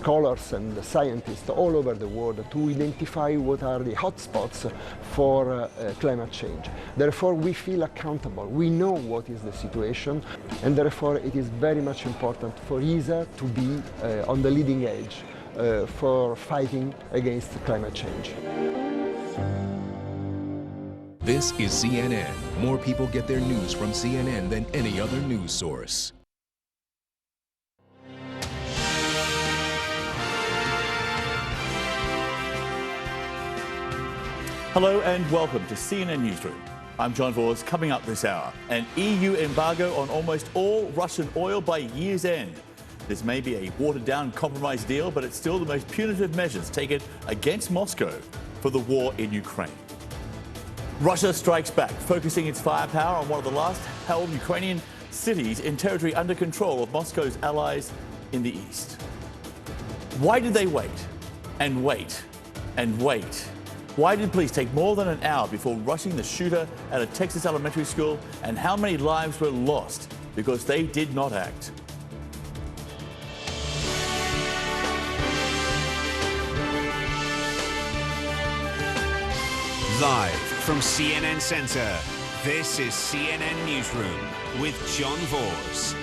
scholars and scientists all over the world to identify what are the hotspots for climate change. Therefore, we feel accountable. We know what is the situation, and therefore it is very much important for ESA to be on the leading edge for fighting against climate change. This is CNN. More people get their news from CNN than any other news source. Hello and welcome to CNN Newsroom. I'm John Vors. Coming up this hour, an EU embargo on almost all Russian oil by year's end. This may be a watered-down compromise deal, but it's still the most punitive measures taken against Moscow for the war in Ukraine. Russia strikes back, focusing its firepower on one of the last-held Ukrainian cities in territory under control of Moscow's allies in the east. Why did they wait and wait and wait? Why did police take more than an hour before rushing the shooter at a Texas elementary school? And how many lives were lost because they did not act? Live from CNN Center, this is CNN Newsroom with John Vors.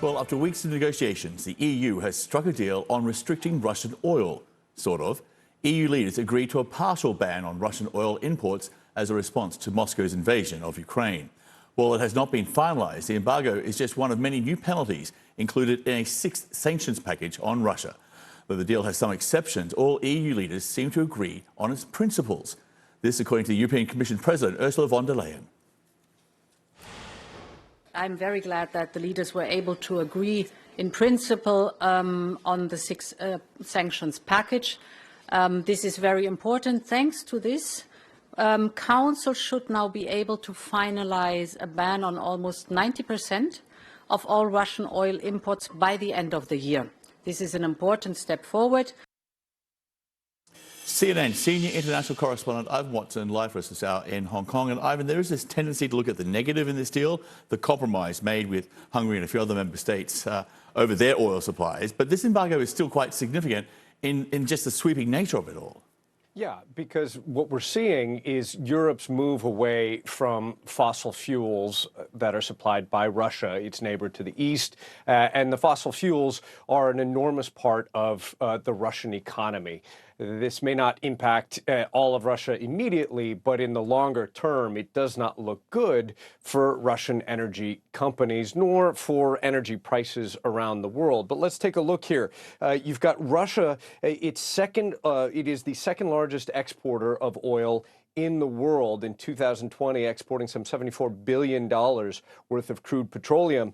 Well, after weeks of negotiations, the EU has struck a deal on restricting Russian oil. Sort of. EU leaders agreed to a partial ban on Russian oil imports as a response to Moscow's invasion of Ukraine. While it has not been finalised, the embargo is just one of many new penalties included in a sixth sanctions package on Russia. Though the deal has some exceptions, all EU leaders seem to agree on its principles. This, according to the European Commission President Ursula von der Leyen. I'm very glad that the leaders were able to agree in principle on the six sanctions package. This is very important. Thanks to this, Council should now be able to finalize a ban on almost 90% of all Russian oil imports by the end of the year. This is an important step forward. CNN senior international correspondent Ivan Watson live for us this hour in Hong Kong. And Ivan, there is this tendency to look at the negative in this deal, the compromise made with Hungary and a few other member states over their oil supplies. But this embargo is still quite significant in just the sweeping nature of it all. Yeah, because what we're seeing is Europe's move away from fossil fuels that are supplied by Russia, its neighbor to the east. And the fossil fuels are an enormous part of the Russian economy. This may not impact all of Russia immediately, but in the longer term, it does not look good for Russian energy companies, nor for energy prices around the world. But let's take a look here. You've got Russia. It is the second largest exporter of oil in the world in 2020, exporting some $74 billion worth of crude petroleum.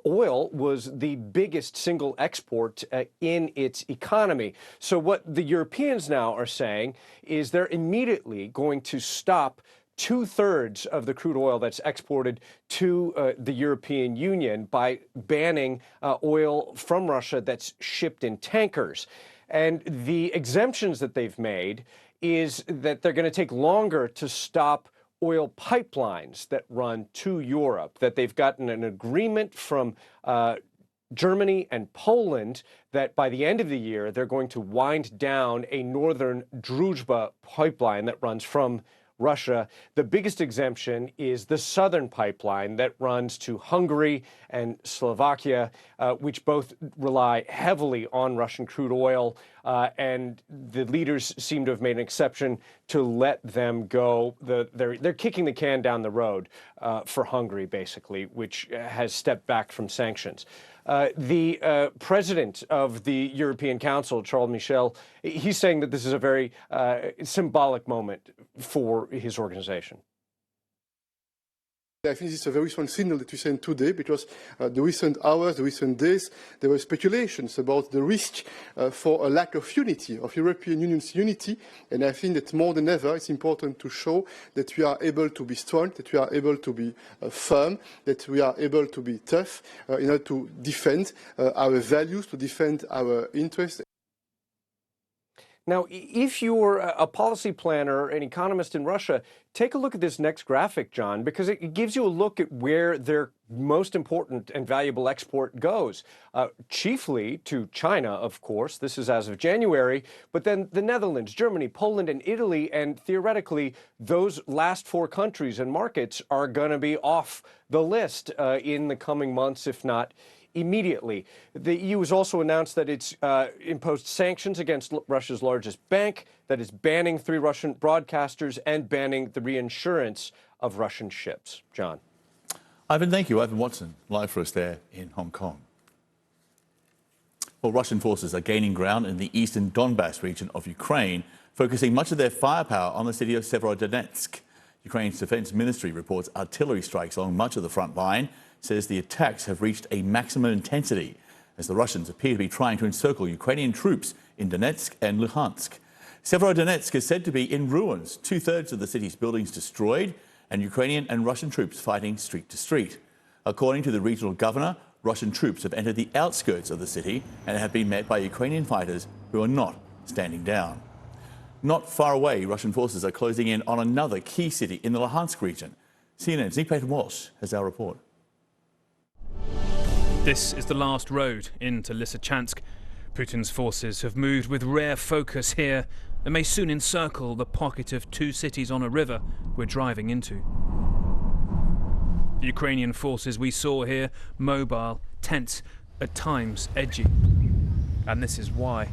Oil was the biggest single export in its economy. So what the Europeans now are saying is they're immediately going to stop 2/3 of the crude oil that's exported to the European Union by banning oil from Russia that's shipped in tankers. And the exemptions that they've made is that they're going to take longer to stop oil pipelines that run to Europe, that they've gotten an agreement from Germany and Poland that by the end of the year, they're going to wind down a northern Druzhba pipeline that runs from Russia. The biggest exemption is the southern pipeline that runs to Hungary and Slovakia, which both rely heavily on Russian crude oil. And the leaders seem to have made an exception to let them go. They're kicking the can down the road for Hungary, basically, which has stepped back from sanctions. The president of the European Council, Charles Michel, he's saying that this is a very symbolic moment for his organization. I think it's a very strong signal that we send today because the recent hours, the recent days, there were speculations about the risk for a lack of unity, of European Union's unity. And I think that more than ever, it's important to show that we are able to be strong, that we are able to be firm, that we are able to be tough in order to defend our values, to defend our interests. Now, if you're a policy planner, an economist in Russia, take a look at this next graphic, John, because it gives you a look at where their most important and valuable export goes. Chiefly to China, of course. This is as of January. But then the Netherlands, Germany, Poland, and Italy, and theoretically, those last 4 countries and markets are going to be off the list in the coming months, if not immediately. The EU has also announced that it's imposed sanctions against Russia's largest bank, that is banning 3 Russian broadcasters and banning the reinsurance of Russian ships. John. Ivan, thank you. Ivan Watson, live for us there in Hong Kong. Well, Russian forces are gaining ground in the eastern Donbass region of Ukraine, focusing much of their firepower on the city of Severodonetsk. Ukraine's defense ministry reports artillery strikes along much of the front line, says the attacks have reached a maximum intensity as the Russians appear to be trying to encircle Ukrainian troops in Donetsk and Luhansk. Severodonetsk is said to be in ruins, 2/3 of the city's buildings destroyed, and Ukrainian and Russian troops fighting street to street. According to the regional governor, Russian troops have entered the outskirts of the city and have been met by Ukrainian fighters who are not standing down. Not far away, Russian forces are closing in on another key city in the Luhansk region. CNN's Nick Walsh has our report. This is the last road into Lysychansk. Putin's forces have moved with rare focus here and may soon encircle the pocket of 2 cities on a river we're driving into. The Ukrainian forces we saw here, mobile, tense, at times edgy. And this is why,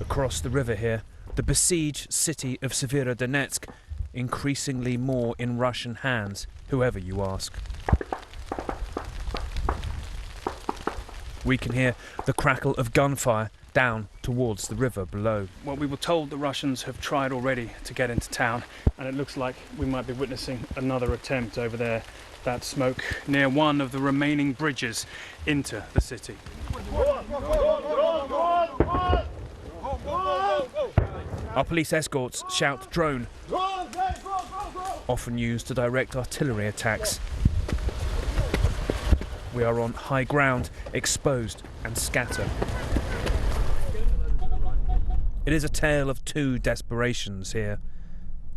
across the river here, the besieged city of Severodonetsk, increasingly more in Russian hands, whoever you ask. We can hear the crackle of gunfire down towards the river below. Well, we were told the Russians have tried already to get into town, and it looks like we might be witnessing another attempt over there. That smoke near one of the remaining bridges into the city. Our police escorts shout drone, often used to direct artillery attacks. We are on high ground, exposed and scattered. It is a tale of 2 desperations here.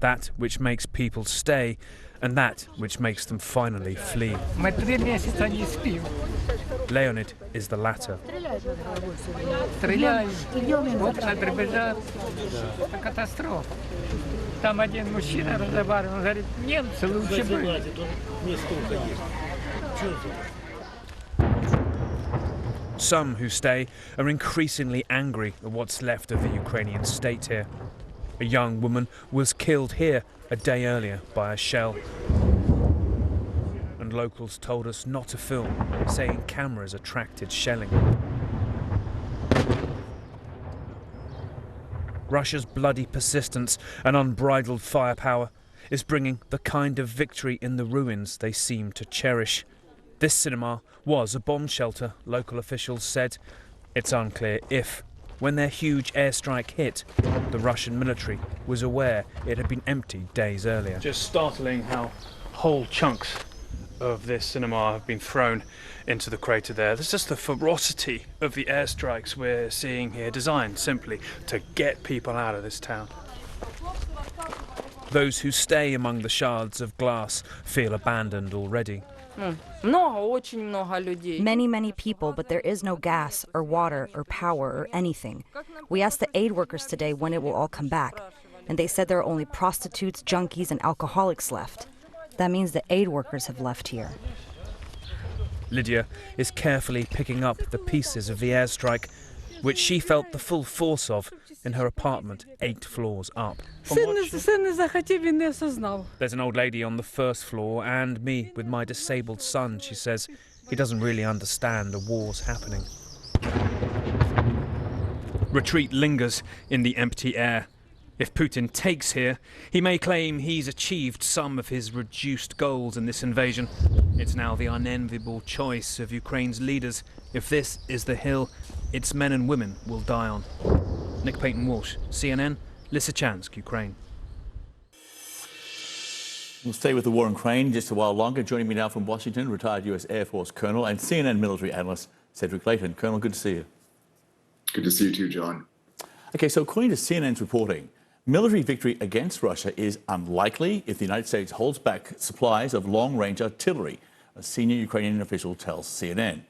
That which makes people stay, and that which makes them finally flee. Leonid is the latter. Some who stay are increasingly angry at what's left of the Ukrainian state here. A young woman was killed here a day earlier by a shell. And locals told us not to film, saying cameras attracted shelling. Russia's bloody persistence and unbridled firepower is bringing the kind of victory in the ruins they seem to cherish. This cinema was a bomb shelter, local officials said. It's unclear if, when their huge airstrike hit, the Russian military was aware it had been emptied days earlier. Just startling how whole chunks of this cinema have been thrown into the crater there. There's just the ferocity of the airstrikes we're seeing here, designed simply to get people out of this town. Those who stay among the shards of glass feel abandoned already. Many people, but there is no gas or water or power or anything. We asked the aid workers today when it will all come back, and they said there are only prostitutes, junkies, and alcoholics left. That means the aid workers have left here. Lydia is carefully picking up the pieces of the airstrike, which she felt the full force of in her apartment 8 floors up. There's an old lady on the first floor and me with my disabled son. She says he doesn't really understand the war's happening. Retreat lingers in the empty air. If Putin takes here, he may claim he's achieved some of his reduced goals in this invasion. It's now the unenviable choice of Ukraine's leaders. If this is the hill its men and women will die on. Nick Walsh, CNN, Lysychansk, Ukraine. We'll stay with the war in Ukraine just a while longer. Joining me now from Washington, retired US Air Force Colonel and CNN military analyst Cedric Layton. Colonel, good to see you. Good to see you too, John. Okay, so according to CNN's reporting, military victory against Russia is unlikely if the United States holds back supplies of long-range artillery, a senior Ukrainian official tells CNN.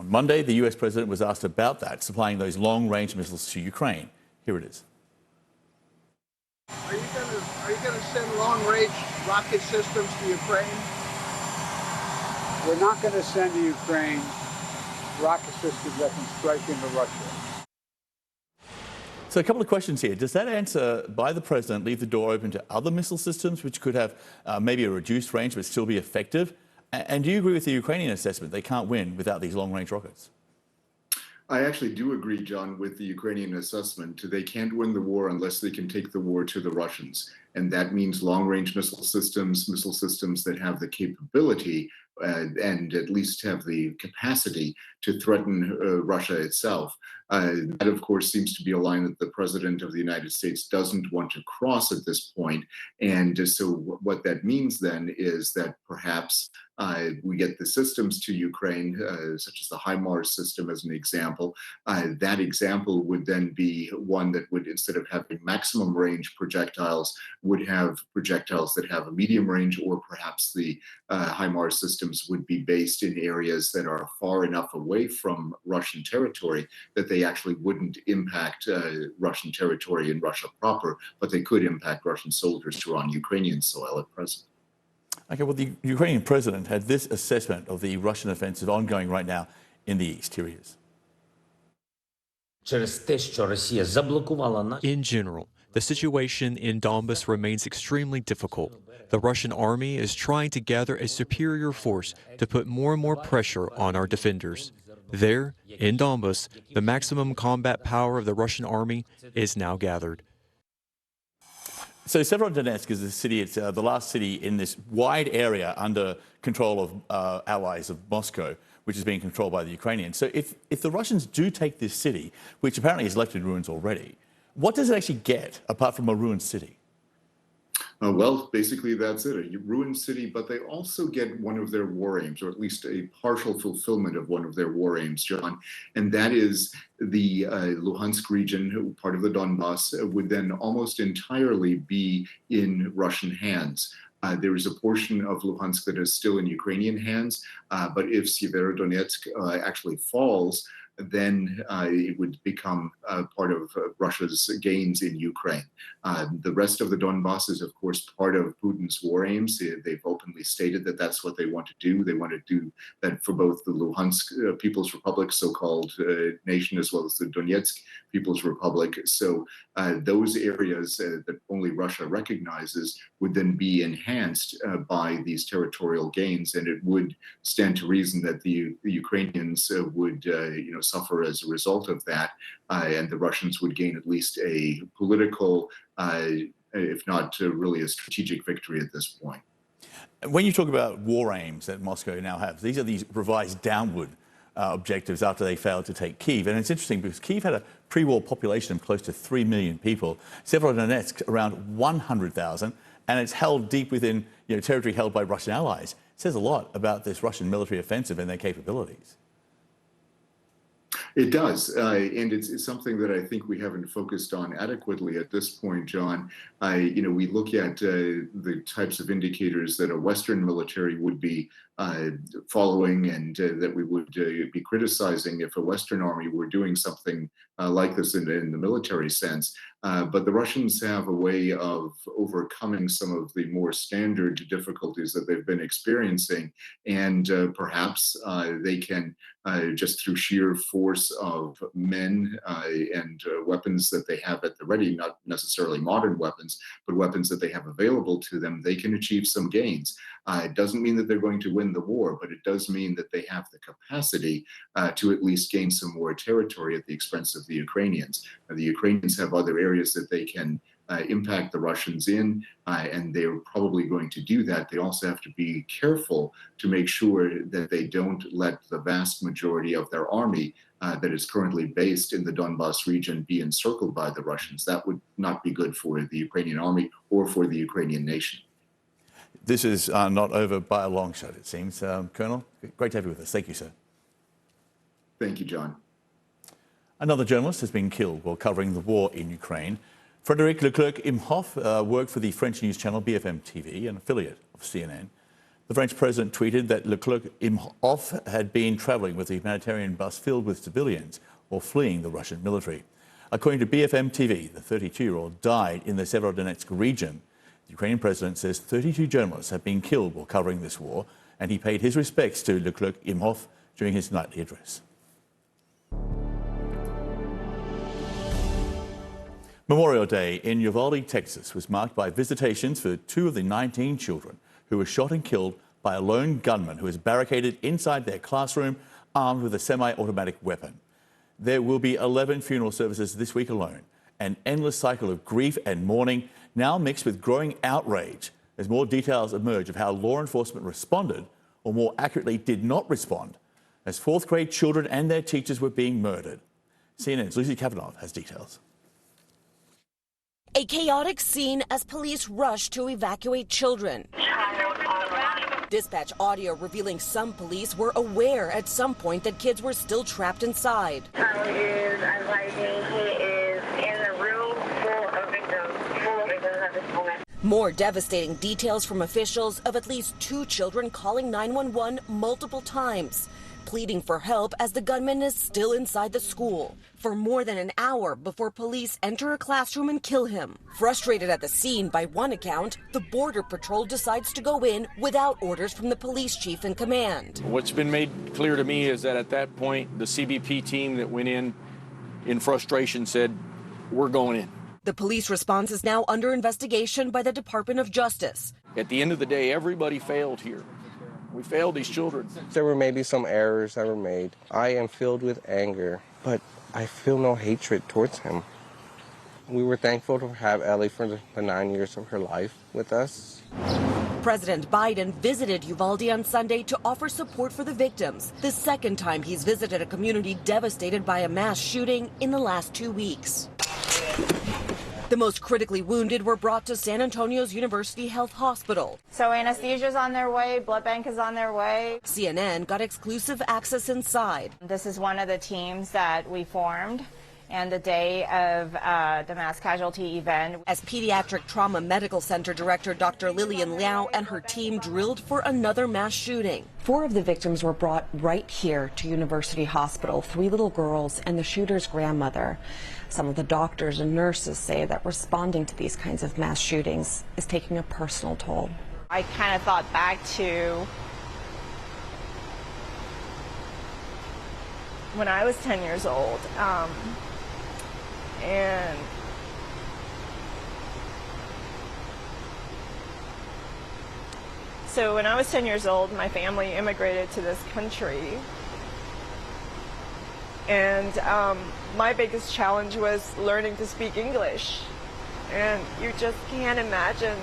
On Monday, the US president was asked about that, supplying those long-range missiles to Ukraine. Here it is. Are you going to send long-range rocket systems to Ukraine? We're not going to send to Ukraine rocket systems that can strike into Russia. So a couple of questions here. Does that answer by the president leave the door open to other missile systems which could have maybe a reduced range but still be effective? And do you agree with the Ukrainian assessment they can't win without these long-range rockets? I actually do agree, John, with the Ukrainian assessment. They can't win the war unless they can take the war to the Russians. And that means long-range missile systems that have the capability and at least have the capacity to threaten Russia itself. That, of course, seems to be a line that the President of the United States doesn't want to cross at this point. And so what that means then is that perhaps we get the systems to Ukraine, such as the HIMARS system as an example. That example would then be one that would, instead of having maximum range projectiles, would have projectiles that have a medium range, or perhaps the HIMARS systems would be based in areas that are far enough away from Russian territory that they actually wouldn't impact Russian territory in Russia proper, but they could impact Russian soldiers who are on Ukrainian soil at present. Okay, well, the Ukrainian president had this assessment of the Russian offensive ongoing right now in the east. Here he is. In general, the situation in Donbas remains extremely difficult. The Russian army is trying to gather a superior force to put more and more pressure on our defenders. There, in Donbas, the maximum combat power of the Russian army is now gathered. So Severodonetsk is the city, it's the last city in this wide area under control of allies of Moscow, which is being controlled by the Ukrainians. So if the Russians do take this city, which apparently is left in ruins already, what does it actually get apart from a ruined city? Well, basically that's it, a ruined city, but they also get one of their war aims, or at least a partial fulfillment of one of their war aims, John, and that is the Luhansk region, part of the Donbass, would then almost entirely be in Russian hands. There is a portion of Luhansk that is still in Ukrainian hands, but if Severodonetsk actually falls, then it would become part of Russia's gains in Ukraine. The rest of the Donbass is, of course, part of Putin's war aims. They've openly stated that that's what they want to do. They want to do that for both the Luhansk People's Republic, so-called nation, as well as the Donetsk People's Republic. So those areas that only Russia recognizes would then be enhanced by these territorial gains, and it would stand to reason that the Ukrainians would, suffer as a result of that, and the Russians would gain at least a political, if not really a strategic victory at this point. When you talk about war aims that Moscow now has, these are these revised downward objectives after they failed to take Kyiv. And it's interesting because Kyiv had a pre-war population of close to 3 million people, Severodonetsk around 100,000, and it's held deep within territory held by Russian allies. It says a lot about this Russian military offensive and their capabilities. It does, and it's something that I think we haven't focused on adequately at this point, John. We look at the types of indicators that a Western military would be following, and that we would be criticizing if a Western army were doing something like this in the military sense. But the Russians have a way of overcoming some of the more standard difficulties that they've been experiencing, and perhaps they can, just through sheer force of men and weapons that they have at the ready, not necessarily modern weapons, but weapons that they have available to them, they can achieve some gains. It doesn't mean that they're going to win the war, but it does mean that they have the capacity to at least gain some more territory at the expense of the Ukrainians. The Ukrainians have other areas that they can impact the Russians in, and they're probably going to do that. They also have to be careful to make sure that they don't let the vast majority of their army that is currently based in the Donbass region be encircled by the Russians. That would not be good for the Ukrainian army or for the Ukrainian nation. This is not over by a long shot, it seems. Colonel, great to have you with us. Thank you, sir. Thank you, John. Another journalist has been killed while covering the war in Ukraine. Frédéric Leclerc-Imhoff worked for the French news channel BFM TV, an affiliate of CNN. The French president tweeted that Leclerc-Imhoff had been travelling with a humanitarian bus filled with civilians while fleeing the Russian military. According to BFM TV, the 32-year-old died in the Severodonetsk region. The Ukrainian president says 32 journalists have been killed while covering this war, and he paid his respects to Leclerc-Imhoff during his nightly address. Memorial Day in Uvalde, Texas was marked by visitations for 2 of the 19 children who were shot and killed by a lone gunman who was barricaded inside their classroom armed with a semi-automatic weapon. There will be 11 funeral services this week alone, an endless cycle of grief and mourning now mixed with growing outrage as more details emerge of how law enforcement responded, or more accurately did not respond, as 4th grade children and their teachers were being murdered. CNN's Lucy Kavanagh has details. A chaotic scene as police rush to evacuate children. Dispatch audio revealing some police were aware at some point that kids were still trapped inside. He is in the room full of victims at this moment. More devastating details from officials of at least 2 children calling 911 multiple times, pleading for help as the gunman is still inside the school for more than an hour before police enter a classroom and kill him. Frustrated at the scene by one account, the Border Patrol decides to go in without orders from the police chief in command. What's been made clear to me is that at that point, the CBP team that went in frustration said, we're going in. The police response is now under investigation by the Department of Justice. At the end of the day, everybody failed here. We failed these children. There were maybe some errors that were made. I am filled with anger, but I feel no hatred towards him. We were thankful to have Ellie for the 9 years of her life with us. President Biden visited Uvalde on Sunday to offer support for the victims, the second time he's visited a community devastated by a mass shooting in the last 2 weeks. The most critically wounded were brought to San Antonio's University Health Hospital. So anesthesia's on their way, blood bank is on their way. CNN got exclusive access inside. This is one of the teams that we formed and the day of the mass casualty event. As Pediatric Trauma Medical Center Director Dr. Lillian Liao and her team drilled for another mass shooting. 4 of the victims were brought right here to University Hospital, 3 little girls and the shooter's grandmother. Some of the doctors and nurses say that responding to these kinds of mass shootings is taking a personal toll. I kind of thought back to when I was 10 years old. And so when I was 10 years old, my family immigrated to this country. And my biggest challenge was learning to speak English. And you just can't imagine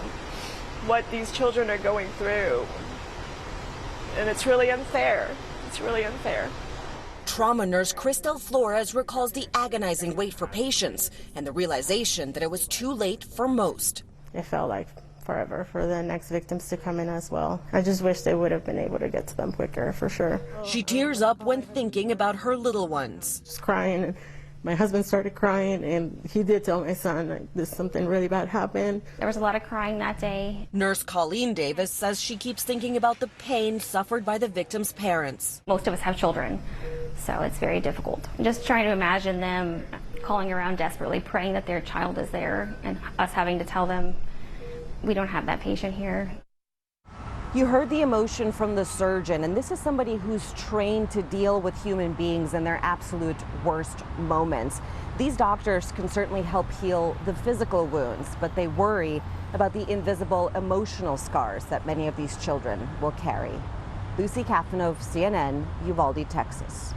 what these children are going through. And it's really unfair. It's really unfair. Trauma nurse Cristel Flores recalls the agonizing wait for patients and the realization that it was too late for most. It felt like forever for the next victims to come in as well. I just wish they would have been able to get to them quicker, for sure. She tears up when thinking about her little ones. Just crying, and my husband started crying, and he did tell my son, like, this something really bad happened. There was a lot of crying that day. Nurse Colleen Davis says she keeps thinking about the pain suffered by the victims' parents. Most of us have children, so it's very difficult. Just trying to imagine them calling around desperately, praying that their child is there, and us having to tell them, we don't have that patient here. You heard the emotion from the surgeon, and this is somebody who's trained to deal with human beings in their absolute worst moments. These doctors can certainly help heal the physical wounds, but they worry about the invisible emotional scars that many of these children will carry. Lucy Kafanov, CNN, Uvalde, Texas.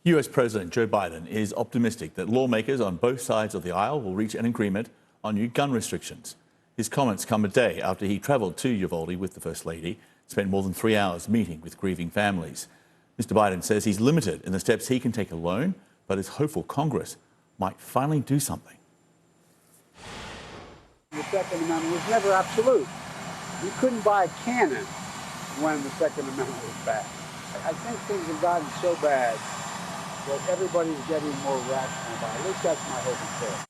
US President Joe Biden is optimistic that lawmakers on both sides of the aisle will reach an agreement on new gun restrictions. His comments come a day after he travelled to Uvalde with the First Lady, spent more than 3 hours meeting with grieving families. Mr. Biden says he's limited in the steps he can take alone, but is hopeful Congress might finally do something. The Second Amendment was never absolute. You couldn't buy a cannon when the Second Amendment was passed. I think things have gotten so bad that everybody's getting more rational about. At least that's my hope and prayer.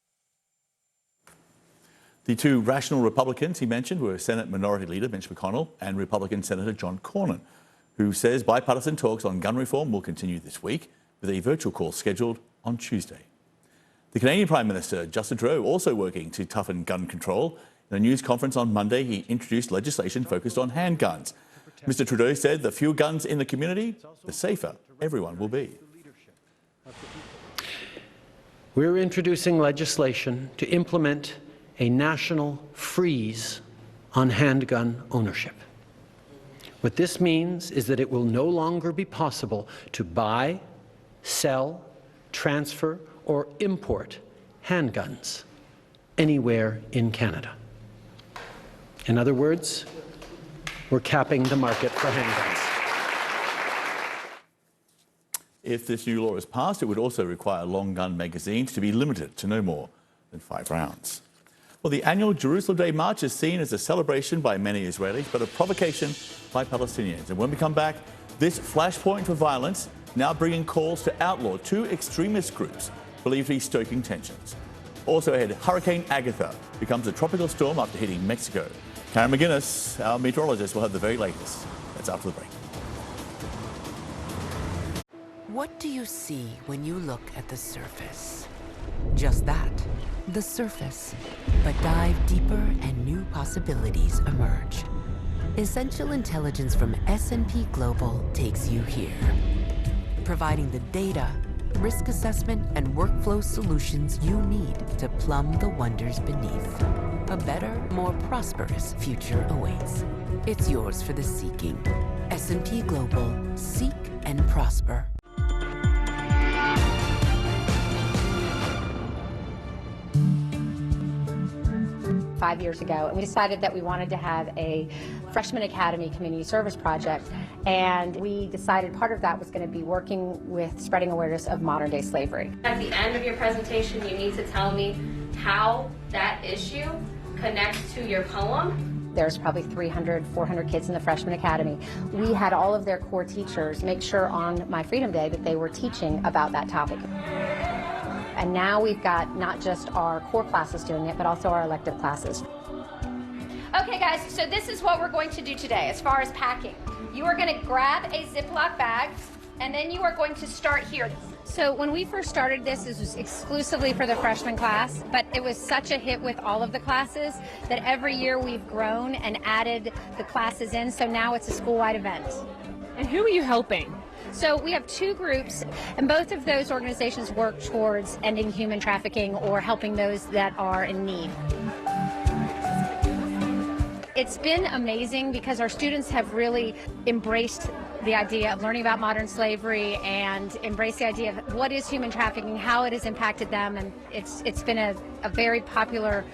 The two rational Republicans he mentioned were Senate Minority Leader Mitch McConnell and Republican Senator John Cornyn, who says bipartisan talks on gun reform will continue this week, with a virtual call scheduled on Tuesday. The Canadian Prime Minister, Justin Trudeau, also working to toughen gun control. In a news conference on Monday, he introduced legislation focused on handguns. Mr. Trudeau said the fewer guns in the community, the safer everyone will be. We're introducing legislation to implement a national freeze on handgun ownership. What this means is that it will no longer be possible to buy, sell, transfer, or import handguns anywhere in Canada. In other words, we're capping the market for handguns. If this new law is passed, it would also require long gun magazines to be limited to no more than 5 rounds. Well, the annual Jerusalem Day March is seen as a celebration by many Israelis, but a provocation by Palestinians. And when we come back, this flashpoint for violence now bringing calls to outlaw 2 extremist groups believed to be stoking tensions. Also ahead, Hurricane Agatha becomes a tropical storm after hitting Mexico. Karen McGuinness, our meteorologist, will have the very latest. That's after the break. What do you see when you look at the surface? Just that, the surface. But dive deeper and new possibilities emerge. Essential intelligence from S&P Global takes you here, providing the data, risk assessment, and workflow solutions you need to plumb the wonders beneath. A better, more prosperous future awaits. It's yours for the seeking. S&P Global. Seek and prosper. Five years ago, and we decided that we wanted to have a Freshman Academy community service project, and we decided part of that was going to be working with spreading awareness of modern day slavery. At the end of your presentation, you need to tell me how that issue connects to your poem. There's probably 300, 400 kids in the Freshman Academy. We had all of their core teachers make sure on My Freedom Day that they were teaching about that topic. And now we've got not just our core classes doing it, but also our elective classes. Okay guys, so this is what we're going to do today as far as packing. You are going to grab a Ziploc bag, and then you are going to start here. So when we first started this was exclusively for the freshman class, but it was such a hit with all of the classes that every year we've grown and added the classes in, so now it's a school-wide event. And who are you helping? So we have 2 groups, and both of those organizations work towards ending human trafficking or helping those that are in need. It's been amazing because our students have really embraced the idea of learning about modern slavery and embraced the idea of what is human trafficking, how it has impacted them, and it's been a very popular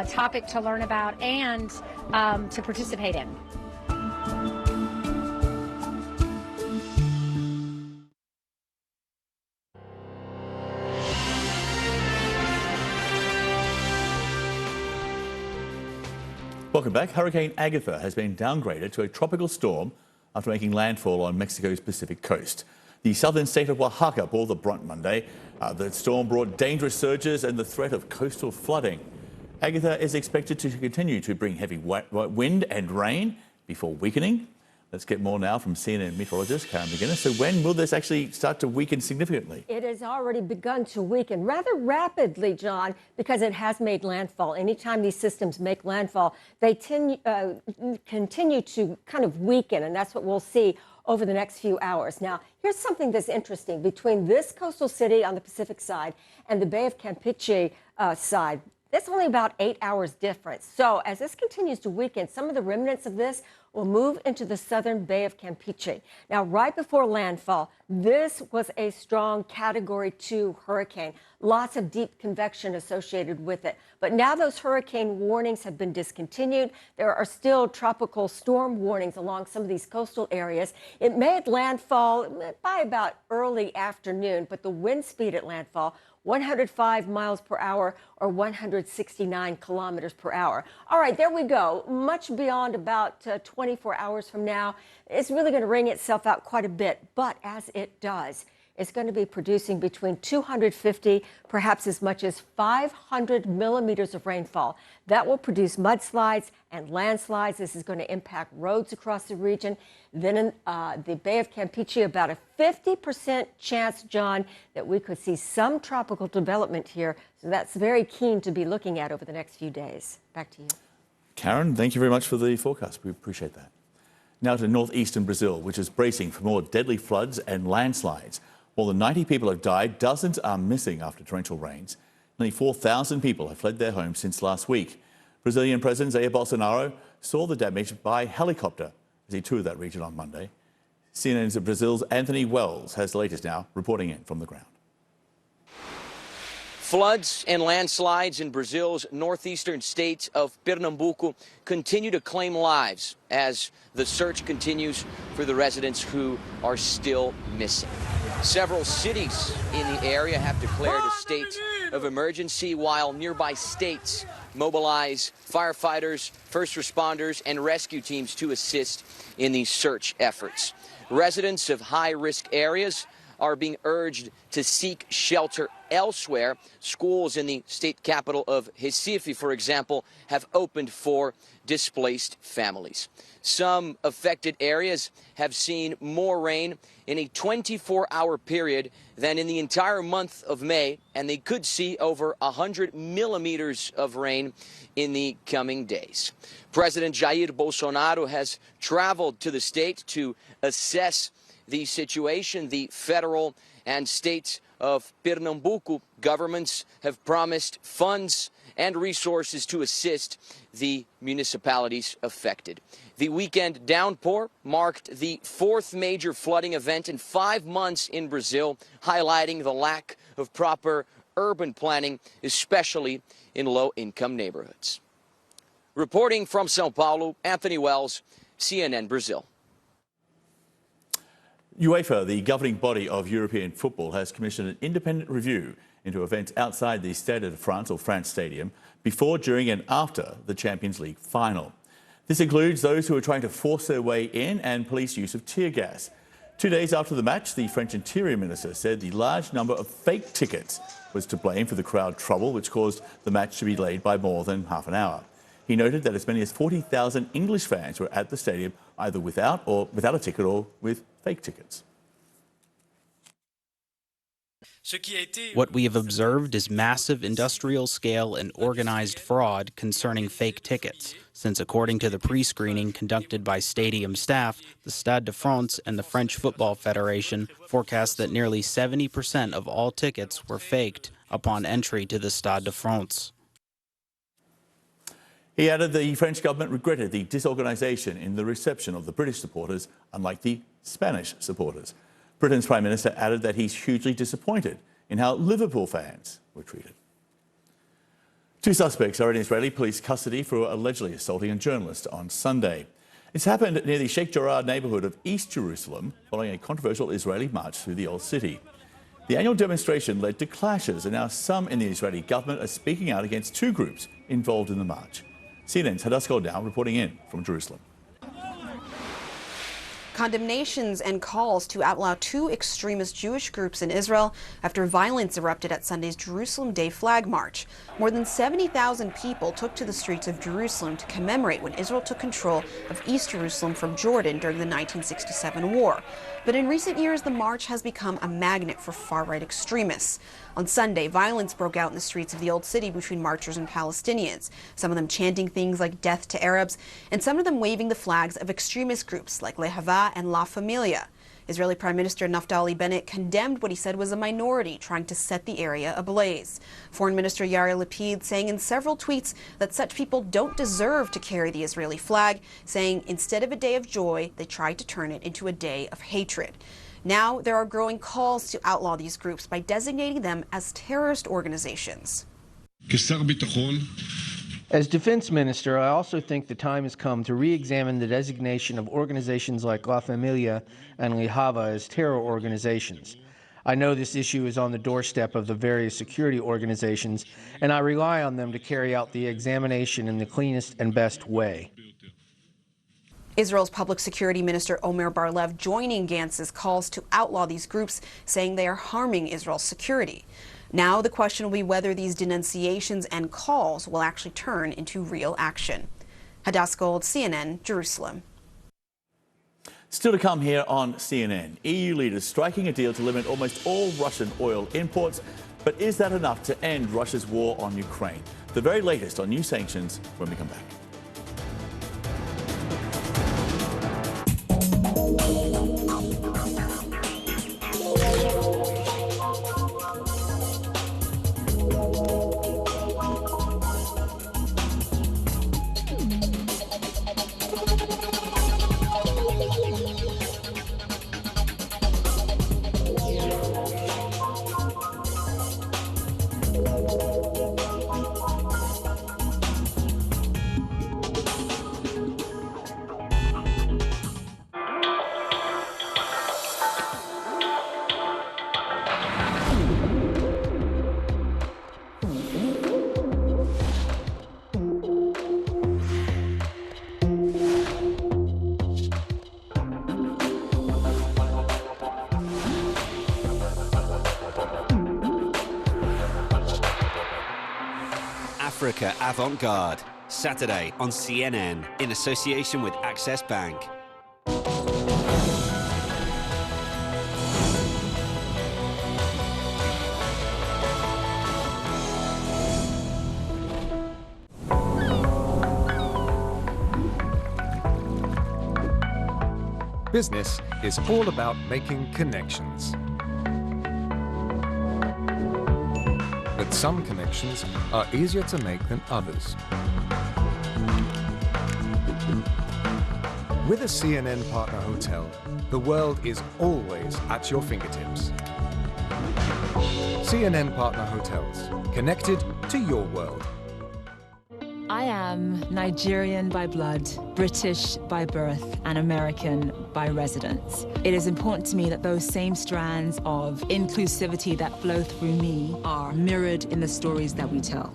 topic to learn about and to participate in. Welcome back. Hurricane Agatha has been downgraded to a tropical storm after making landfall on Mexico's Pacific coast. The southern state of Oaxaca bore the brunt Monday. The storm brought dangerous surges and the threat of coastal flooding. Agatha is expected to continue to bring heavy wind and rain before weakening. Let's get more now from CNN meteorologist Karen McGuinness. So when will this actually start to weaken significantly? It has already begun to weaken rather rapidly, John, because it has made landfall. Anytime these systems make landfall, they continue to kind of weaken, and that's what we'll see over the next few hours. Now, here's something that's interesting. Between this coastal city on the Pacific side and the Bay of Campeche side, that's only about 8 hours difference. So as this continues to weaken, some of the remnants of this will move into the southern Bay of Campeche. Now, right before landfall, this was a strong Category 2 hurricane. Lots of deep convection associated with it. But now those hurricane warnings have been discontinued. There are still tropical storm warnings along some of these coastal areas. It made landfall by about early afternoon, but the wind speed at landfall 105 miles per hour or 169 kilometers per hour. All right, there we go. Much beyond about 24 hours from now. It's really going to wring itself out quite a bit. But as it does, is going to be producing between 250, perhaps as much as 500 millimeters of rainfall. That will produce mudslides and landslides. This is going to impact roads across the region. Then in the Bay of Campeche, about a 50% chance, John, that we could see some tropical development here. So that's very keen to be looking at over the next few days. Back to you. Karen, thank you very much for the forecast. We appreciate that. Now to northeastern Brazil, which is bracing for more deadly floods and landslides. More than 90 people have died, dozens are missing after torrential rains. Nearly 4,000 people have fled their homes since last week. Brazilian President Jair Bolsonaro saw the damage by helicopter as he toured that region on Monday. CNN's Brazil's Anthony Wells has the latest now, reporting in from the ground. Floods and landslides in Brazil's northeastern state of Pernambuco continue to claim lives as the search continues for the residents who are still missing. Several cities in the area have declared a state of emergency, while nearby states mobilize firefighters, first responders, and rescue teams to assist in these search efforts. Residents of high-risk areas are being urged to seek shelter elsewhere. Schools in the state capital of Recife, for example, have opened for displaced families. Some affected areas have seen more rain in a 24-hour period than in the entire month of May, and they could see over 100 millimeters of rain in the coming days. President Jair Bolsonaro has traveled to the state to assess the situation. The federal and state of Pernambuco governments have promised funds and resources to assist the municipalities affected. The weekend downpour marked the fourth major flooding event in 5 months in Brazil, highlighting the lack of proper urban planning, especially in low-income neighborhoods. Reporting from São Paulo, Anthony Wells, CNN Brazil. UEFA, the governing body of European football, has commissioned an independent review into events outside the Stade de France or France Stadium before, during and after the Champions League final. This includes those who are trying to force their way in and police use of tear gas. 2 days after the match, the French Interior Minister said the large number of fake tickets was to blame for the crowd trouble, which caused the match to be delayed by more than half an hour. He noted that as many as 40,000 English fans were at the stadium either without a ticket or with fake tickets. What we have observed is massive industrial-scale and organized fraud concerning fake tickets, since according to the pre-screening conducted by stadium staff, the Stade de France and the French Football Federation forecast that nearly 70% of all tickets were faked upon entry to the Stade de France. He added the French government regretted the disorganisation in the reception of the British supporters, unlike the Spanish supporters. Britain's Prime Minister added that he's hugely disappointed in how Liverpool fans were treated. 2 suspects are in Israeli police custody for allegedly assaulting a journalist on Sunday. It's happened near the Sheikh Jarrah neighbourhood of East Jerusalem following a controversial Israeli march through the Old City. The annual demonstration led to clashes, and now some in the Israeli government are speaking out against 2 groups involved in the march. CNN's Hadass Goldau reporting in from Jerusalem. Condemnations and calls to outlaw 2 extremist Jewish groups in Israel after violence erupted at Sunday's Jerusalem Day flag march. More than 70,000 people took to the streets of Jerusalem to commemorate when Israel took control of East Jerusalem from Jordan during the 1967 war. But in recent years, the march has become a magnet for far-right extremists. On Sunday, violence broke out in the streets of the Old City between marchers and Palestinians, some of them chanting things like death to Arabs, and some of them waving the flags of extremist groups like Lehava and La Familia. Israeli Prime Minister Naftali Bennett condemned what he said was a minority trying to set the area ablaze. Foreign Minister Yair Lapid saying in several tweets that such people don't deserve to carry the Israeli flag, saying instead of a day of joy, they tried to turn it into a day of hatred. Now there are growing calls to outlaw these groups by designating them as terrorist organizations. As Defense Minister, I also think the time has come to re-examine the designation of organizations like La Familia and Lehava as terror organizations. I know this issue is on the doorstep of the various security organizations, and I rely on them to carry out the examination in the cleanest and best way. Israel's Public Security Minister Omer Bar-Lev joining Gantz's calls to outlaw these groups, saying they are harming Israel's security. Now the question will be whether these denunciations and calls will actually turn into real action. Hadass Gold, CNN, Jerusalem. Still to come here on CNN, EU leaders striking a deal to limit almost all Russian oil imports. But is that enough to end Russia's war on Ukraine? The very latest on new sanctions when we come back. Africa Avant-Garde, Saturday on CNN in association with Access Bank. Business is all about making connections. But some connections are easier to make than others. With a CNN partner hotel, the world is always at your fingertips. CNN partner hotels, connected to your world. I am Nigerian by blood, British by birth, and American by residence. It is important to me that those same strands of inclusivity that flow through me are mirrored in the stories that we tell.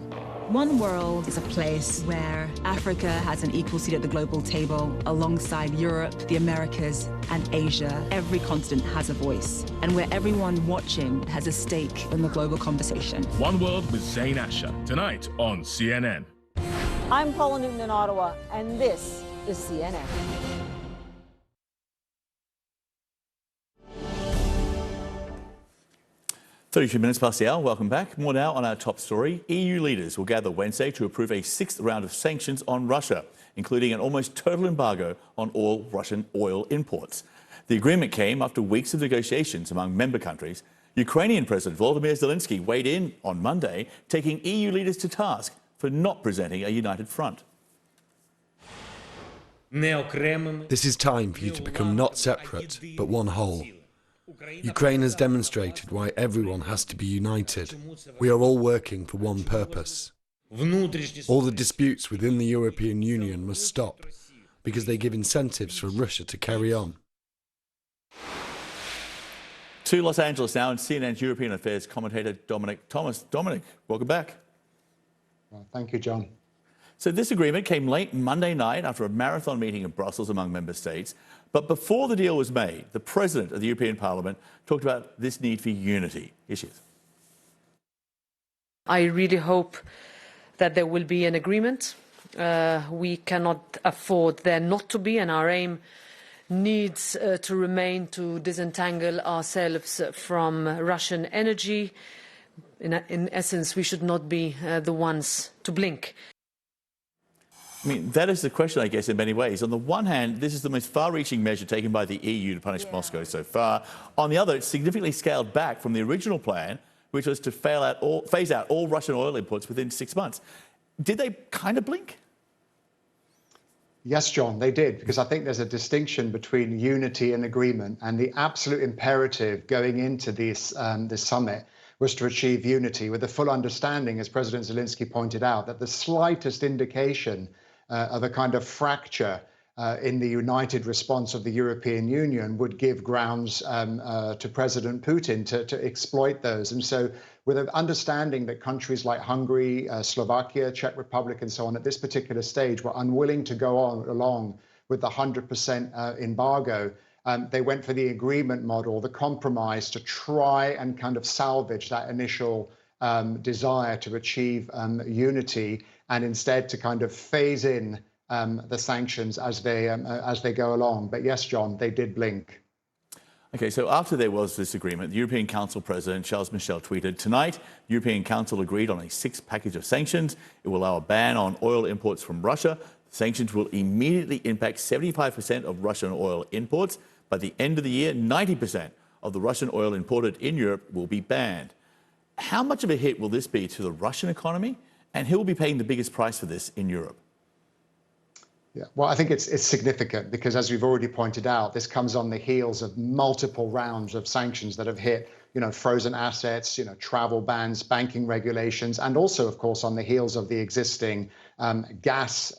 One World is a place where Africa has an equal seat at the global table alongside Europe, the Americas, and Asia. Every continent has a voice, and where everyone watching has a stake in the global conversation. One World with Zain Asher, tonight on CNN. I'm Paula Newton in Ottawa, and this is CNN. "32 minutes past the hour. Welcome back. More now on our top story. EU leaders will gather Wednesday to approve a sixth round of sanctions on Russia, including an almost total embargo on all Russian oil imports. The agreement came after weeks of negotiations among member countries. Ukrainian President Volodymyr Zelensky weighed in on Monday, taking EU leaders to task for not presenting a united front. This is time for you to become not separate, but one whole. Ukraine has demonstrated why everyone has to be united. We are all working for one purpose. All the disputes within the European Union must stop, because they give incentives for Russia to carry on. To Los Angeles now, and CNN's European Affairs commentator Thomas Dominic. Welcome back. Well, thank you, John. So this agreement came late Monday night after a marathon meeting in Brussels among member states. But before the deal was made, the President of the European Parliament talked about this need for unity. Issues. I really hope that there will be an agreement. We cannot afford there not to be, and our aim needs to remain to disentangle ourselves from Russian energy. In essence, we should not be the ones to blink. I mean, that is the question, I guess, in many ways. On the one hand, this is the most far-reaching measure taken by the EU to punish Moscow so far. On the other, it's significantly scaled back from the original plan, which was to phase out all Russian oil imports within 6 months. Did they kind of blink? Yes, John, they did, because I think there's a distinction between unity and agreement, and the absolute imperative going into this summit was to achieve unity with the full understanding, as President Zelensky pointed out, that the slightest indication of a kind of fracture in the united response of the European Union would give grounds to President Putin to exploit those. And so with an understanding that countries like Hungary, Slovakia, Czech Republic and so on at this particular stage were unwilling to go along with the 100% embargo. They went for the agreement model, the compromise, to try and kind of salvage that initial desire to achieve unity, and instead to kind of phase in the sanctions as they go along. But yes, John, they did blink. Okay, so after there was this agreement, the European Council President Charles Michel tweeted, "Tonight, the European Council agreed on a 6th package of sanctions. It will allow a ban on oil imports from Russia. Sanctions will immediately impact 75% of Russian oil imports. By the end of the year, 90% of the Russian oil imported in Europe will be banned." How much of a hit will this be to the Russian economy, and who will be paying the biggest price for this in Europe? Yeah, well, I think it's significant because, as we've already pointed out, this comes on the heels of multiple rounds of sanctions that have hit, frozen assets, travel bans, banking regulations, and also, of course, on the heels of the existing gas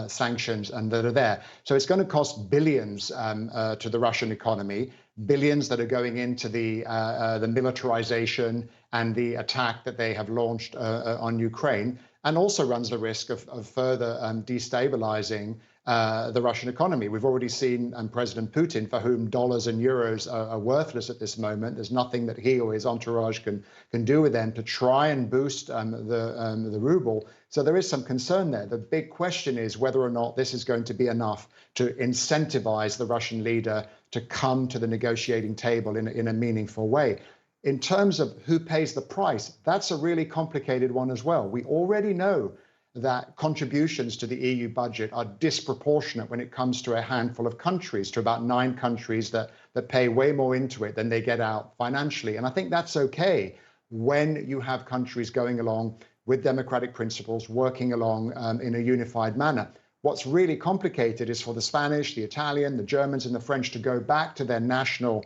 sanctions that are there. So it's going to cost billions to the Russian economy, billions that are going into the militarization and the attack that they have launched on Ukraine, and also runs the risk of further destabilizing the Russian economy. We've already seen President Putin, for whom dollars and euros are worthless at this moment. There's nothing that he or his entourage can do with them to try and boost the ruble. So there is some concern there. The big question is whether or not this is going to be enough to incentivize the Russian leader to come to the negotiating table in a meaningful way. In terms of who pays the price, that's a really complicated one as well. We already know that contributions to the EU budget are disproportionate when it comes to a handful of countries, to about 9 countries that pay way more into it than they get out financially. And I think that's okay when you have countries going along with democratic principles, working along in a unified manner. What's really complicated is for the Spanish, the Italian, the Germans, and the French to go back to their national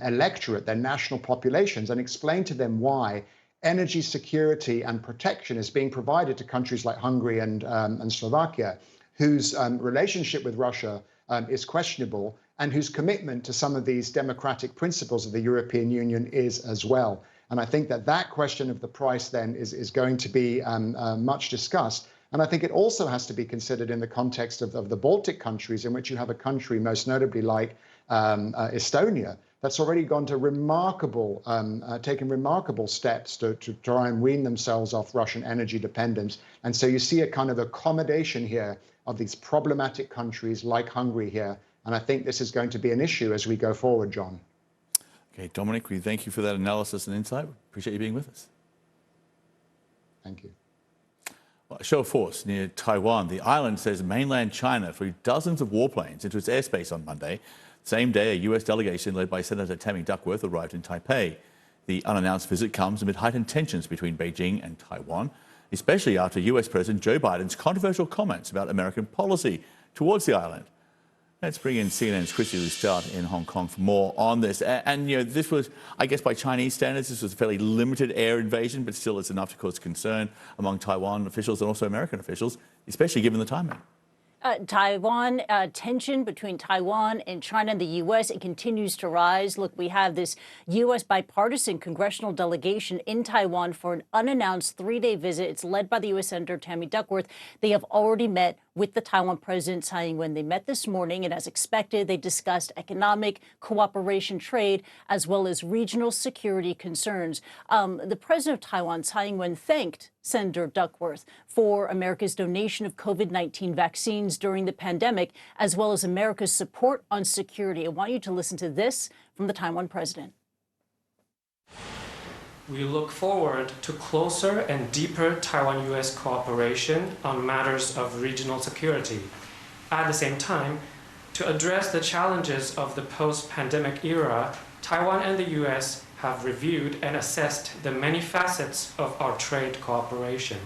electorate, their national populations, and explain to them why energy security and protection is being provided to countries like Hungary and Slovakia, whose relationship with Russia is questionable, and whose commitment to some of these democratic principles of the European Union is as well. And I think that question of the price then is going to be much discussed. And I think it also has to be considered in the context of the Baltic countries, in which you have a country most notably like Estonia, that's already gone to taken remarkable steps to try and wean themselves off Russian energy dependence. And so you see a kind of accommodation here of these problematic countries like Hungary here. And I think this is going to be an issue as we go forward, John. Okay, Dominic, we thank you for that analysis and insight. Appreciate you being with us. Thank you. Well, a show of force near Taiwan. The island says mainland China flew dozens of warplanes into its airspace on Monday. Same day, a U.S. delegation led by Senator Tammy Duckworth arrived in Taipei. The unannounced visit comes amid heightened tensions between Beijing and Taiwan, especially after U.S. President Joe Biden's controversial comments about American policy towards the island. Let's bring in CNN's Christy Lustart in Hong Kong for more on this. And this was, I guess, by Chinese standards, this was a fairly limited air invasion, but still it's enough to cause concern among Taiwan officials and also American officials, especially given the timing. Tension between Taiwan and China and the U.S., it continues to rise. Look, we have this U.S. bipartisan congressional delegation in Taiwan for an unannounced 3-day visit. It's led by the U.S. Senator Tammy Duckworth. They have already met with the Taiwan President Tsai Ing-wen. They met this morning, and as expected, they discussed economic cooperation, trade, as well as regional security concerns. The President of Taiwan, Tsai Ing-wen, thanked Senator Duckworth for America's donation of COVID-19 vaccines during the pandemic, as well as America's support on security. I want you to listen to this from the Taiwan President. We look forward to closer and deeper Taiwan-U.S. cooperation on matters of regional security. At the same time, to address the challenges of the post-pandemic era, Taiwan and the U.S. have reviewed and assessed the many facets of our trade cooperation.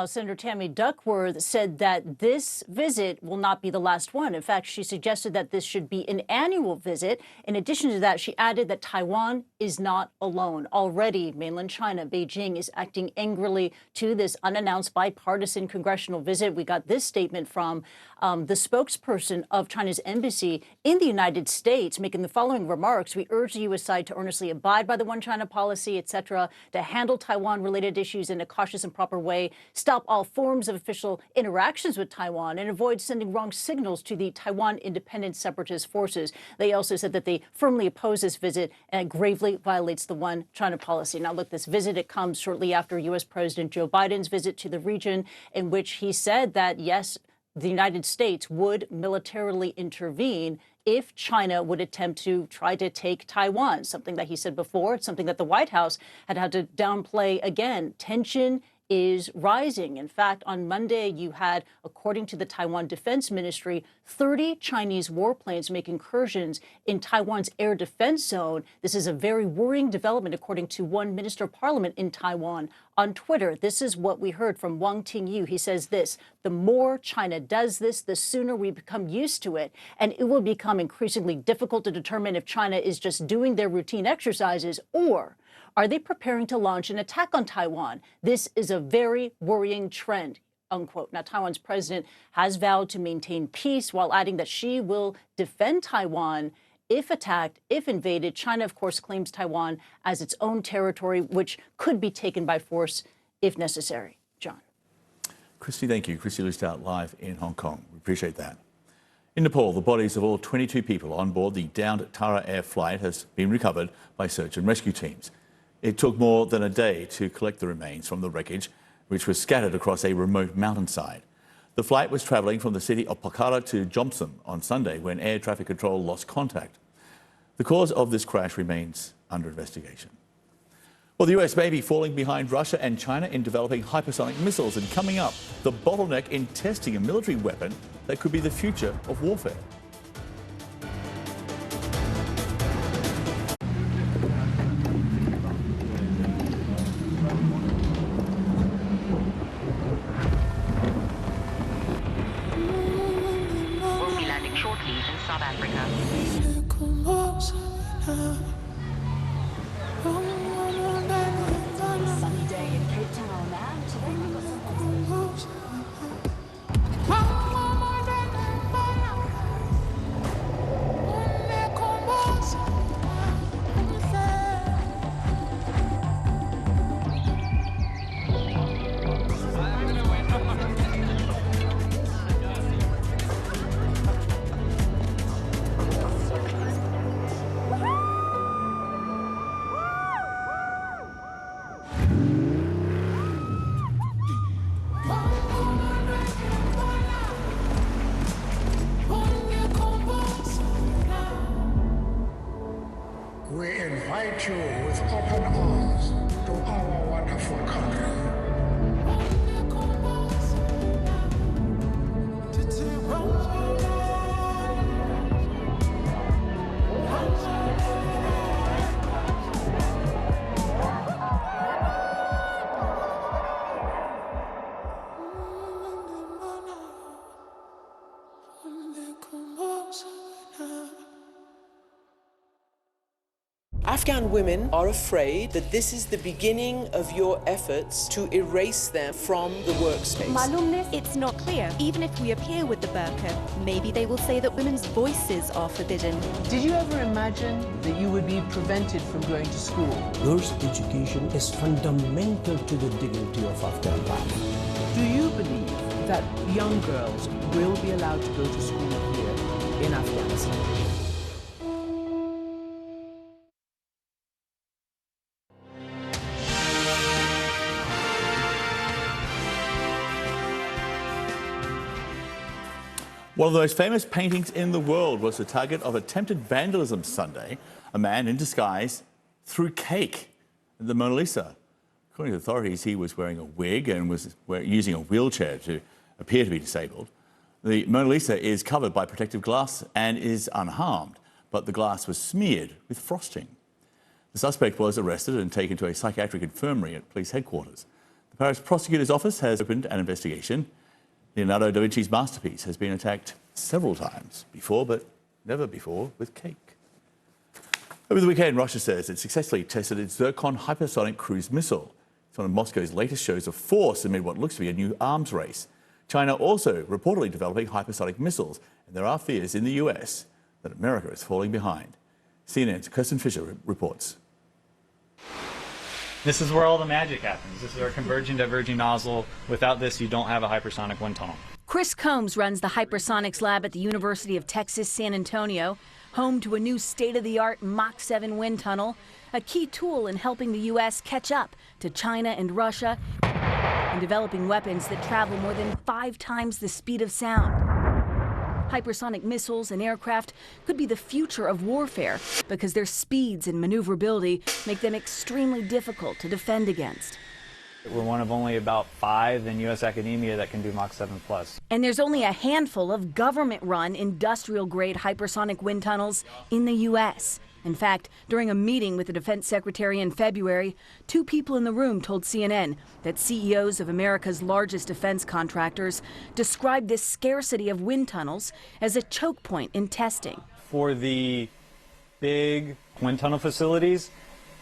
Senator Tammy Duckworth said that this visit will not be the last one. In fact, she suggested that this should be an annual visit. In addition to that, she added that Taiwan is not alone. Already, mainland China, Beijing, is acting angrily to this unannounced bipartisan congressional visit. We got this statement from the spokesperson of China's embassy in the United States, making the following remarks. We urge the U.S. side to earnestly abide by the one China policy, etc., to handle Taiwan-related issues in a cautious and proper way, stop all forms of official interactions with Taiwan and avoid sending wrong signals to the Taiwan independent separatist forces. They also said that they firmly oppose this visit and gravely violates the One China policy. Now, look, this visit, it comes shortly after U.S. President Joe Biden's visit to the region, in which he said that, yes, the United States would militarily intervene if China would attempt to try to take Taiwan, something that he said before. It's something that the White House had to downplay again. Tension is rising. In fact, on Monday, you had, according to the Taiwan Defense Ministry, 30 Chinese warplanes make incursions in Taiwan's air defense zone. This is a very worrying development, according to one minister of parliament in Taiwan. On Twitter, this is what we heard from Wang Tingyu. He says this: the more China does this, the sooner we become used to it, and it will become increasingly difficult to determine if China is just doing their routine exercises or are they preparing to launch an attack on Taiwan? This is a very worrying trend, unquote. Now, Taiwan's president has vowed to maintain peace while adding that she will defend Taiwan if attacked, if invaded. China, of course, claims Taiwan as its own territory, which could be taken by force if necessary. John. Christy, thank you. Christy Lustart live in Hong Kong. We appreciate that. In Nepal, the bodies of all 22 people on board the downed Tara Air flight has been recovered by search and rescue teams. It took more than a day to collect the remains from the wreckage, which was scattered across a remote mountainside. The flight was travelling from the city of Pokhara to Jomsom on Sunday when air traffic control lost contact. The cause of this crash remains under investigation. Well, the US may be falling behind Russia and China in developing hypersonic missiles, and coming up, the bottleneck in testing a military weapon that could be the future of warfare. South Africa. Sunny day in Cape Town, and today we've got We invite you with open arms to our wonderful country. Afghan women are afraid that this is the beginning of your efforts to erase them from the workspace. Malumness, it's not clear. Even if we appear with the burqa, maybe they will say that women's voices are forbidden. Did you ever imagine that you would be prevented from going to school? Girls' education is fundamental to the dignity of Afghan life. Do you believe that young girls will be allowed to go to school here in Afghanistan? One of the most famous paintings in the world was the target of attempted vandalism Sunday. A man in disguise threw cake at the Mona Lisa. According to authorities, he was wearing a wig and was using a wheelchair to appear to be disabled. The Mona Lisa is covered by protective glass and is unharmed, but the glass was smeared with frosting. The suspect was arrested and taken to a psychiatric infirmary at police headquarters. The Paris prosecutor's office has opened an investigation. Leonardo da Vinci's masterpiece has been attacked several times before, but never before with cake. Over the weekend, Russia says it successfully tested its Zircon hypersonic cruise missile. It's one of Moscow's latest shows of force amid what looks to be a new arms race. China also reportedly developing hypersonic missiles, and there are fears in the US that America is falling behind. CNN's Kirsten Fisher reports. This is where all the magic happens. This is our converging diverging nozzle. Without this, you don't have a hypersonic wind tunnel. Chris Combs runs the hypersonics lab at the University of Texas, San Antonio, home to a new state-of-the-art Mach 7 wind tunnel, a key tool in helping the U.S. catch up to China and Russia and developing weapons that travel more than 5 times the speed of sound. Hypersonic missiles and aircraft could be the future of warfare because their speeds and maneuverability make them extremely difficult to defend against. We're one of only about 5 in U.S. academia that can do Mach 7+. And there's only a handful of government-run industrial-grade hypersonic wind tunnels in the U.S. In fact, during a meeting with the Defense Secretary in February, 2 people in the room told CNN that CEOs of America's largest defense contractors described this scarcity of wind tunnels as a choke point in testing. For the big wind tunnel facilities,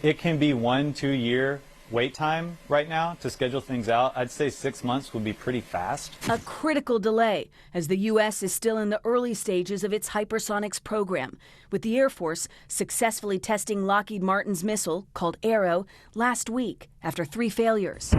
it can be 1-2 year wait time right now to schedule things out. I'd say 6 months would be pretty fast. A critical delay as the U.S. is still in the early stages of its hypersonics program, with the Air Force successfully testing Lockheed Martin's missile, called Arrow, last week after 3 failures.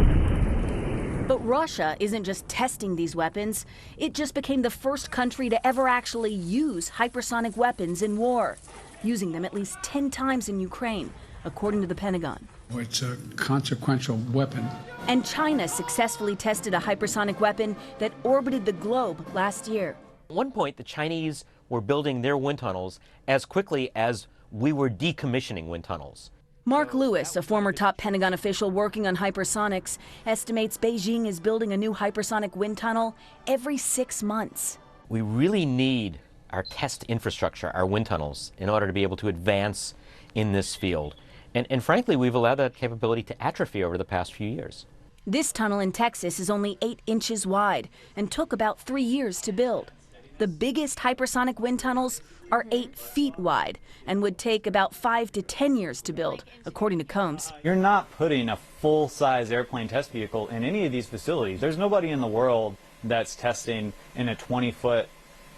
But Russia isn't just testing these weapons. It just became the first country to ever actually use hypersonic weapons in war, using them at least 10 times in Ukraine, according to the Pentagon. It's a consequential weapon. And China successfully tested a hypersonic weapon that orbited the globe last year. At one point, the Chinese were building their wind tunnels as quickly as we were decommissioning wind tunnels. Mark Lewis, a former top Pentagon official working on hypersonics, estimates Beijing is building a new hypersonic wind tunnel every 6 months. We really need our test infrastructure, our wind tunnels, in order to be able to advance in this field. And frankly, we've allowed that capability to atrophy over the past few years. This tunnel in Texas is only 8 inches wide and took about 3 years to build. The biggest hypersonic wind tunnels are 8 feet wide and would take about 5 to 10 years to build, according to Combs. You're not putting a full-size airplane test vehicle in any of these facilities. There's nobody in the world that's testing in a 20-foot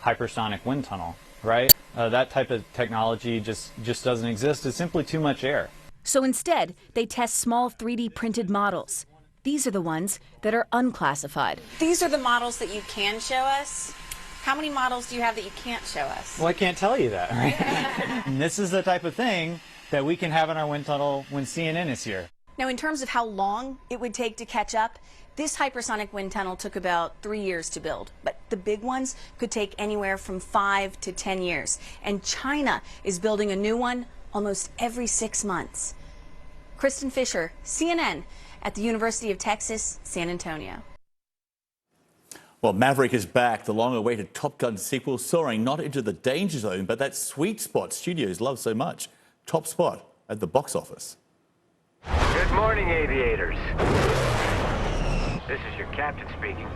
hypersonic wind tunnel, right? That type of technology just doesn't exist. It's simply too much air. So instead, they test small 3D printed models. These are the ones that are unclassified. These are the models that you can show us. How many models do you have that you can't show us? Well, I can't tell you that, right? And this is the type of thing that we can have in our wind tunnel when CNN is here. Now, in terms of how long it would take to catch up, this hypersonic wind tunnel took about 3 years to build, but the big ones could take anywhere from 5 to 10 years. And China is building a new one almost every 6 months. Kristen Fisher, CNN, at the University of Texas, San Antonio. Well, Maverick is back, the long-awaited Top Gun sequel, soaring not into the danger zone, but that sweet spot studios love so much. Top spot at the box office. Good morning, aviators. This is your captain speaking.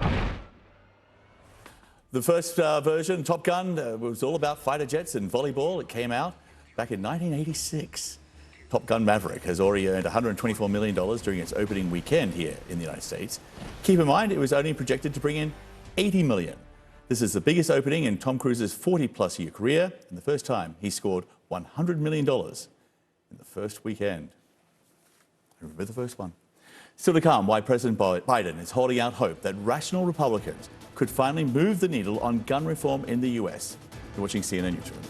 The first version, Top Gun, was all about fighter jets and volleyball. It came out back in 1986. Top Gun Maverick has already earned $124 million during its opening weekend here in the United States. Keep in mind, it was only projected to bring in $80 million. This is the biggest opening in Tom Cruise's 40-plus year career, and the first time he scored $100 million in the first weekend. I remember the first one. Still to come, why President Biden is holding out hope that rational Republicans could finally move the needle on gun reform in the U.S. You're watching CNN Newsroom.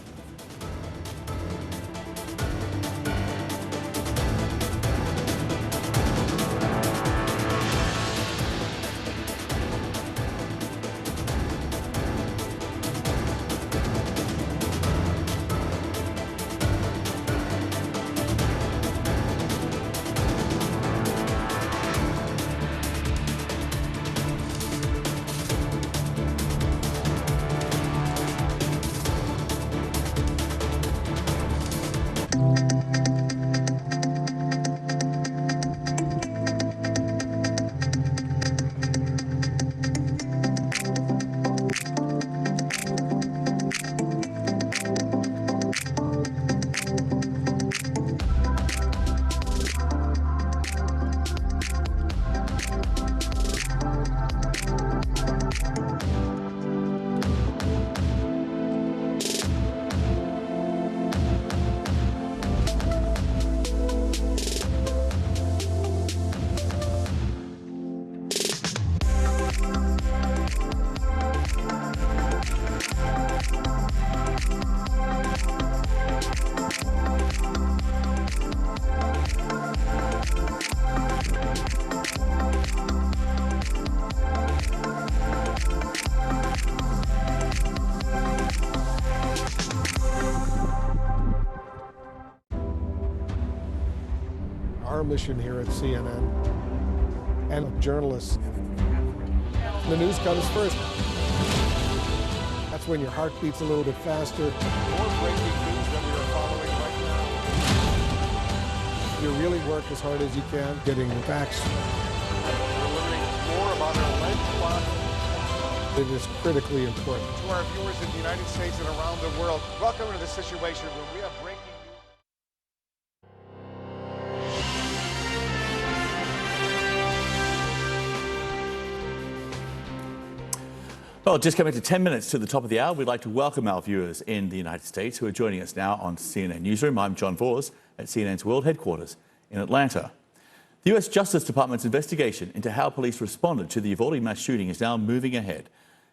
our mission here at CNN and journalists. The news comes first. That's when your heart beats a little bit faster. More breaking news that we are following right now. You really work as hard as you can, getting the facts. We're learning more about our alleged plot. It is critically important. To our viewers in the United States and around the world, welcome to the Situation Room. We have breaking news. Well, just coming to 10 minutes to the top of the hour, we'd like to welcome our viewers in the United States who are joining us now on CNN Newsroom. I'm John Vos at CNN's World Headquarters in Atlanta. The U.S. Justice Department's investigation into how police responded to the Uvalde mass shooting is now moving ahead.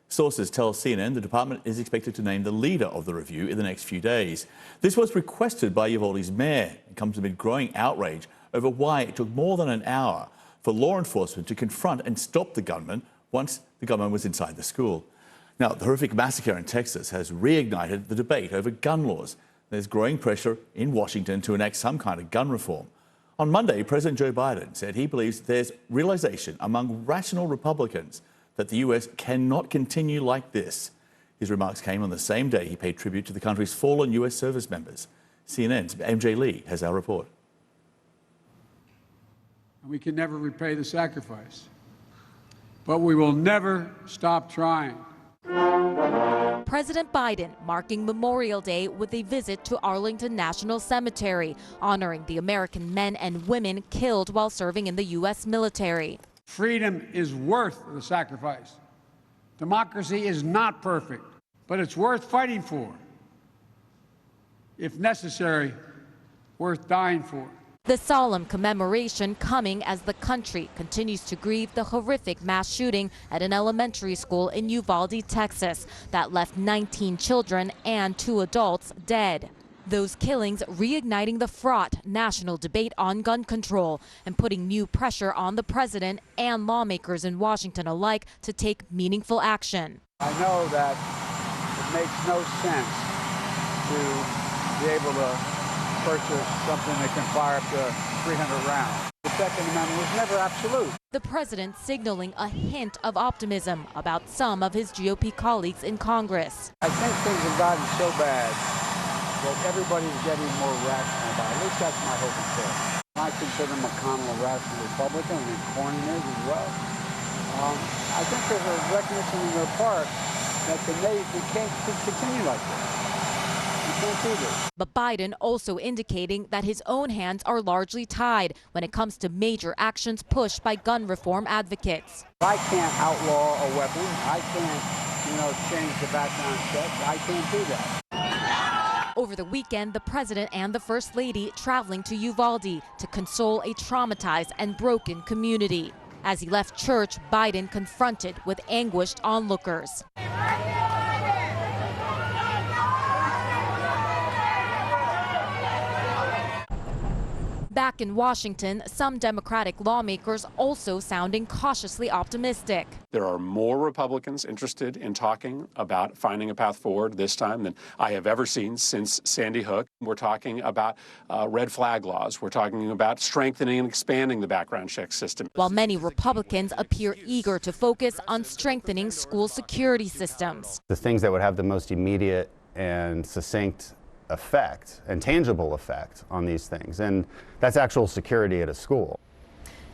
Sources tell CNN the department is expected to name the leader of the review in the next few days. This was requested by Uvalde's mayor and comes amid growing outrage over why it took more than an hour for law enforcement to confront and stop the gunman once the gunman was inside the school. Now, the horrific massacre in Texas has reignited the debate over gun laws. There's growing pressure in Washington to enact some kind of gun reform. On Monday, President Joe Biden said he believes there's realization among rational Republicans that the U.S. cannot continue like this. His remarks came on the same day he paid tribute to the country's fallen U.S. service members. CNN's MJ Lee has our report. We can never repay the sacrifice, but we will never stop trying. President Biden marking Memorial Day with a visit to Arlington National Cemetery, honoring the American men and women killed while serving in the U.S. military. Freedom is worth the sacrifice. Democracy is not perfect, but it's worth fighting for. If necessary, worth dying for. The solemn commemoration coming as the country continues to grieve the horrific mass shooting at an elementary school in Uvalde, Texas, that left 19 children and 2 adults dead. Those killings reigniting the fraught national debate on gun control and putting new pressure on the president and lawmakers in Washington alike to take meaningful action. I know that it makes no sense to be able to purchase something that can fire up to 300 rounds. The Second Amendment was never absolute. The president signaling a hint of optimism about some of his GOP colleagues in Congress. I think things have gotten so bad that everybody's getting more rational about it. At least that's my hope and prayer. I consider McConnell a rational Republican. I mean, Cornyn is as well. I think there's a recognition on their part that we can't continue like this. But Biden also indicating that his own hands are largely tied when it comes to major actions pushed by gun reform advocates. I can't outlaw a weapon. I can't, change the background check. I can't do that. Over the weekend, the president and the first lady traveling to Uvalde to console a traumatized and broken community. As he left church, Biden confronted with anguished onlookers. Back in Washington, some Democratic lawmakers also sounding cautiously optimistic. There are more Republicans interested in talking about finding a path forward this time than I have ever seen since Sandy Hook. We're talking about red flag laws. We're talking about strengthening and expanding the background check system. While many Republicans appear eager to focus on strengthening school security systems. The things that would have the most immediate and succinct effect and tangible effect on these things, and that's actual security at a school.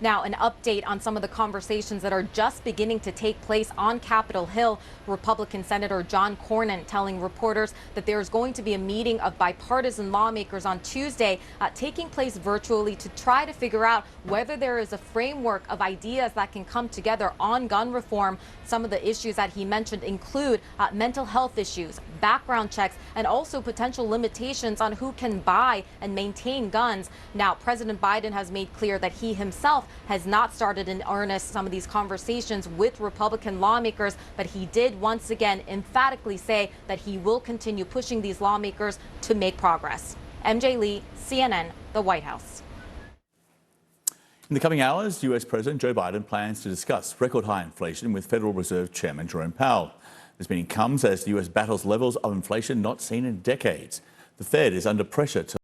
Now, an update on some of the conversations that are just beginning to take place on Capitol Hill. Republican Senator John Cornyn telling reporters that there is going to be a meeting of bipartisan lawmakers on Tuesday, taking place virtually to try to figure out whether there is a framework of ideas that can come together on gun reform. Some of the issues that he mentioned include mental health issues, background checks, and also potential limitations on who can buy and maintain guns. Now, President Biden has made clear that he himself has not started in earnest some of these conversations with Republican lawmakers, but he did once again emphatically say that he will continue pushing these lawmakers to make progress. MJ Lee, CNN, the White House. In the coming hours, U.S. President Joe Biden plans to discuss record high inflation with Federal Reserve Chairman Jerome Powell. This meeting comes as the U.S. battles levels of inflation not seen in decades. The Fed is under pressure to